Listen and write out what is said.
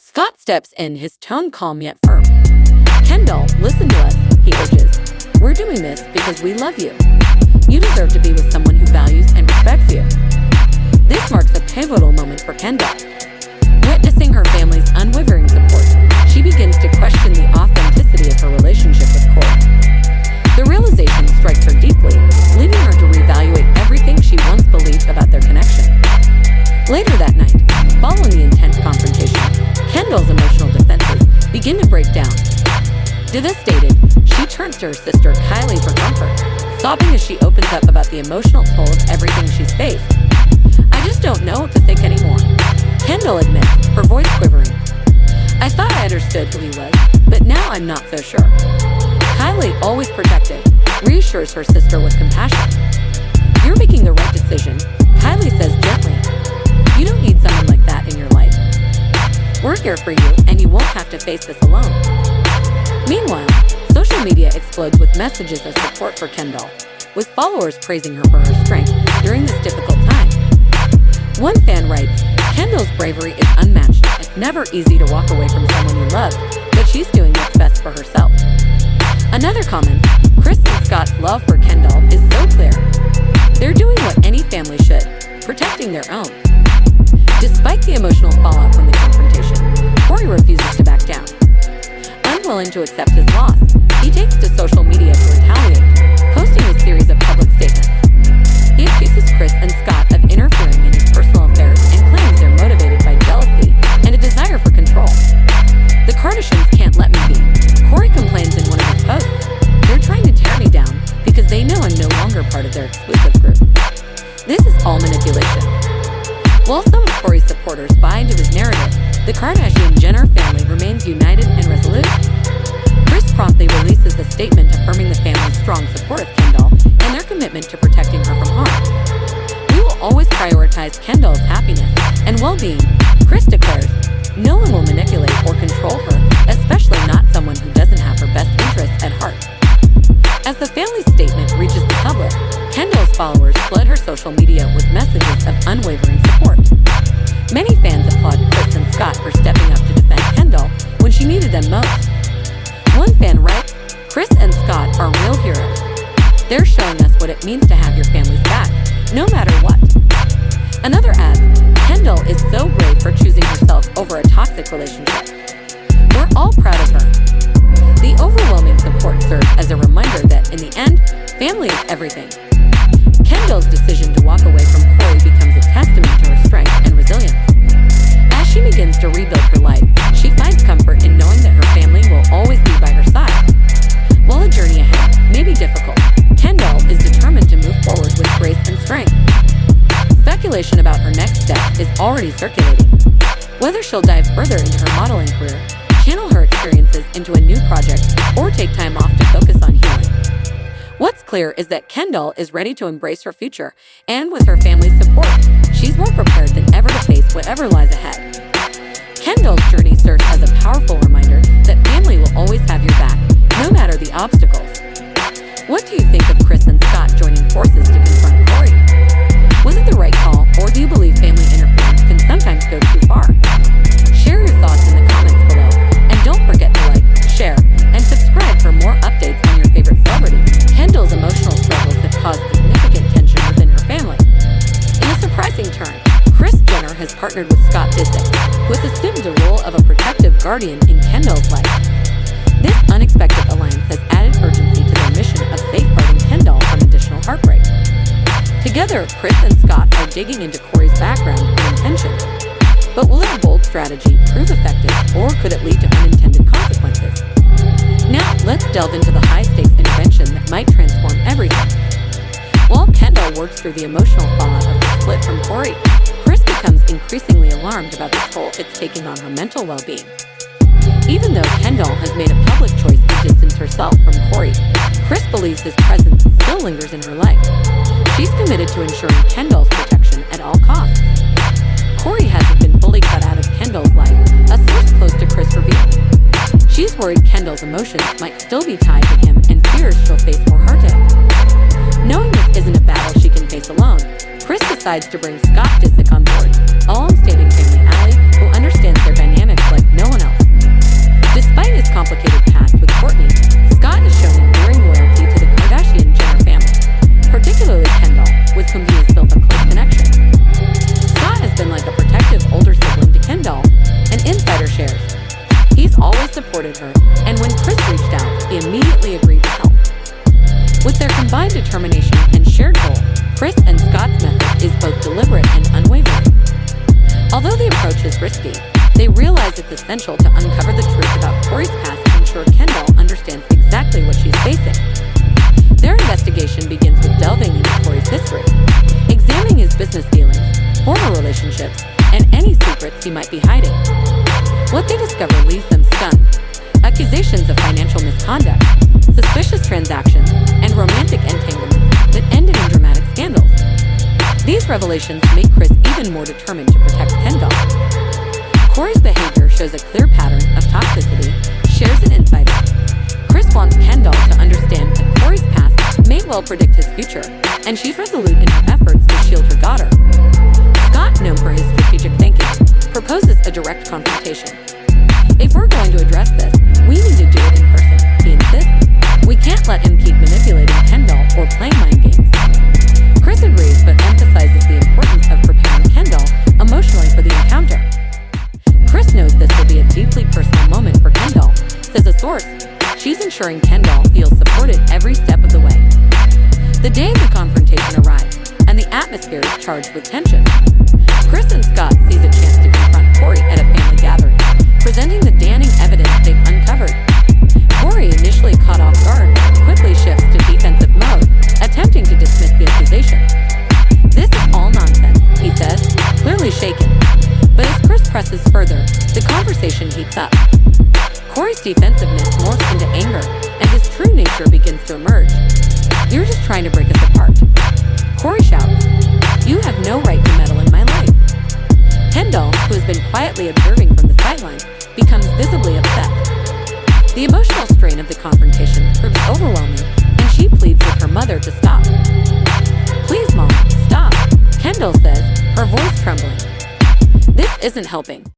Scott steps in, his tone calm yet firm. "Kendall, listen to us," he urges. "We're doing this because we love you. You deserve to be with someone who values and respects you." This marks a pivotal moment for Kendall. Witnessing her family's unwavering support, she begins to question the authenticity of her relationship with Corey. The realization strikes her deeply, leaving her to reevaluate everything she once believed about their connection. Later that night, following the intense confrontation, Kendall's emotional defenses begin to break down. Devastated, she turns to her sister Kylie for comfort, sobbing as she opens up about the emotional toll of everything she's faced. "I just don't know what to think anymore," Kendall admits, her voice quivering. "I thought I understood who he was, but now I'm not so sure." Kylie, always protective, reassures her sister with compassion. "You're making the right decision," Kylie says gently. "You don't need someone like that in your life. We're here for you, and you won't have to face this alone." Meanwhile, social media explodes with messages of support for Kendall, with followers praising her for her strength during this difficult time. One fan writes, "Kendall's bravery is unmatched. It's never easy to walk away from someone you love, but she's doing what's best for herself." Another comments, "Kris and Scott's love for Kendall is so clear. They're doing what any family should, protecting their own." Despite the emotional fallout from the confrontation, Corey refuses to back down. Unwilling to accept his loss, he takes to social media to retaliate, posting a series of public statements. He accuses Kris and Scott of interfering in his personal affairs and claims they're motivated by jealousy and a desire for control. "The Kardashians can't let me be," Corey complains in one of his posts. "They're trying to tear me down because they know I'm no longer part of their exclusive group." This is all manipulation. While some of Corey's supporters buy into his narrative, the Kardashian-Jenner family remains united and resolute. Kris promptly releases a statement affirming the family's strong support of Kendall and their commitment to protecting her from harm. "We will always prioritize Kendall's happiness and well-being," Kris declares. "No one will manipulate or control her, especially not someone who doesn't have her best interests at heart." As the family's statement reaches the public, Kendall's followers flood her social media with messages of unwavering support. Many fans applaud Kris and Scott for stepping up to defend Kendall when she needed them most. One fan writes, "Kris and Scott are real heroes. They're showing us what it means to have your family's back, no matter what." Another adds, "Kendall is so brave for choosing herself over a toxic relationship. We're all proud of her." The overwhelming support serves as a reminder that, in the end, family is everything. Kendall's decision to walk away from Corey becomes a testament to her strength and resilience. As she begins to rebuild her life, she finds comfort in knowing that her family will always be by her side. While the journey ahead may be difficult, Kendall is determined to move forward with grace and strength. Speculation about her next step is already circulating. Whether she'll dive further into her modeling career, channel her experiences into a new project, or take time off to focus on healing. What's clear is that Kendall is ready to embrace her future, and with her family's support, she's more prepared than ever to face whatever lies ahead. Kendall's journey serves as a powerful reminder that family will always have your back, no matter the obstacles. What do you think of Kris and Scott joining forces to confront Corey? Was it the right call, or do you believe family interference can sometimes go too far? Share your thoughts in the comments below, and don't forget to like, share, and subscribe for more updates on your favorite celebrities. Kendall's emotional struggles have caused significant tension within her family. In a surprising turn, Kris Jenner has partnered with Scott Disick, who has assumed the role of a protective guardian in Kendall's life. This unexpected alliance has added urgency to their mission of safeguarding Kendall from additional heartbreak. Together, Kris and Scott are digging into Corey's background and intentions. But will their bold strategy prove effective, or could it lead to unintended consequences? Now, let's delve into the high-stakes intervention that might transform everything. While Kendall works through the emotional fallout of the split from Corey, Kris becomes increasingly alarmed about the toll it's taking on her mental well-being. Even though Kendall has made a public choice to distance herself from Corey, Kris believes his presence still lingers in her life. She's committed to ensuring Kendall's protection at all costs. Corey hasn't been fully cut out of Kendall's life, a source close to Kris reveals. She's worried Kendall's emotions might still be tied to him and fears she'll face more heartache. Knowing this isn't a battle she can face alone, Kris decides to bring Scott Disick on board, a long-standing family ally who understands their dynamics like no Despite his complicated past with Courtney, Scott has shown enduring loyalty to the Kardashian-Jenner family, particularly Kendall, with whom he has built a close connection. Scott has been like a protective older sibling to Kendall, an insider shares. He's always supported her, and when Kris reached out, he immediately agreed to help. With their combined determination and shared goal, Kris and Scott's method is both deliberate and unwavering. Although the approach is risky, they realize it's essential to uncover the truth about Corey's past to ensure Kendall understands exactly what she's facing. Their investigation begins with delving into Corey's history, examining his business dealings, former relationships, and any secrets he might be hiding. What they discover leaves them stunned. Accusations of financial misconduct, suspicious transactions, and romantic entanglements that ended in dramatic scandals. These revelations make Kris even more determined to protect Kendall. Corey's behavior shows a clear pattern of toxicity, shares an insider. Kris wants Kendall to understand that Corey's past may well predict his future, and she's resolute in her efforts to shield her daughter. Scott, known for his strategic thinking, proposes a direct confrontation. If we're going to address this, we need to do it in person, he insists. We can't let him keep manipulating Kendall or playing mind games. Kris agrees but emphasizes the importance of preparing Kendall emotionally for the encounter. Kris knows this will be a deeply personal moment for Kendall, says a source. She's ensuring Kendall feels supported every step of the way. The day of the confrontation arrives, and the atmosphere is charged with tension. Kris and Scott seize a chance to confront Corey at a family gathering, presenting the damning evidence they've uncovered. Corey, initially caught off guard, quickly shifts to defensive mode, attempting to dismiss the accusations. This is all nonsense, he says, clearly shaken. But as Kris presses further, the conversation heats up. Corey's defensiveness morphs into anger, and his true nature begins to emerge. You're just trying to break us apart. Corey shouts, you have no right to meddle in my life. Kendall, who has been quietly observing from the sidelines, becomes visibly upset. The emotional strain of the confrontation proves overwhelming, and she pleads with her mother to stop. Please, Mom, stop, Kendall says, her voice trembling. This isn't helping.